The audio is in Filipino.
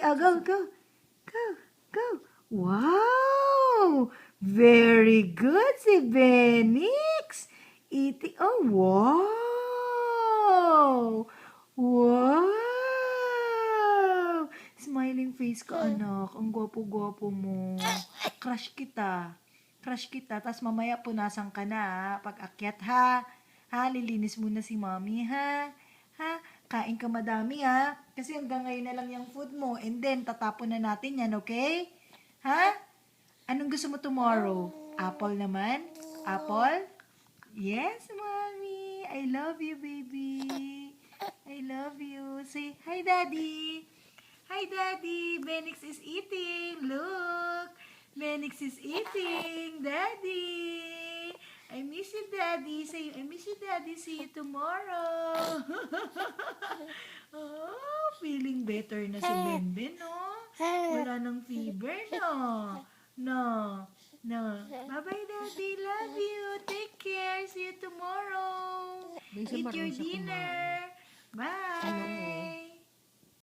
Oh, go, go. Go, go. Wow! Very good si Benix. Eating. Oh, wow! Wow! Smiling face ka, anak. Ang gwapo-gwapo mo. Crush kita. Crush kita. Tapos mamaya punasan ka na, ha? Pag akyat, ha? Ha? Lilinis muna si mommy, ha? Ha? Kain ka madami, ha? Kasi hanggang ngayon na lang yung food mo. And then, tatapon na natin yan, okay? Ha? Anong gusto mo tomorrow? Apple naman? Apple? Yes, mommy. I love you, baby. I love you. Say, hi, daddy. Hi, daddy. Benix is eating. Look. Benix is eating. Daddy. I miss you, daddy. Say, I miss you, daddy. See you tomorrow. Oh, feeling better na si Benben, no? Wala nang fever, no? No. No. Bye-bye, daddy. Love you. Take care. See you tomorrow. Eat your dinner. Bye.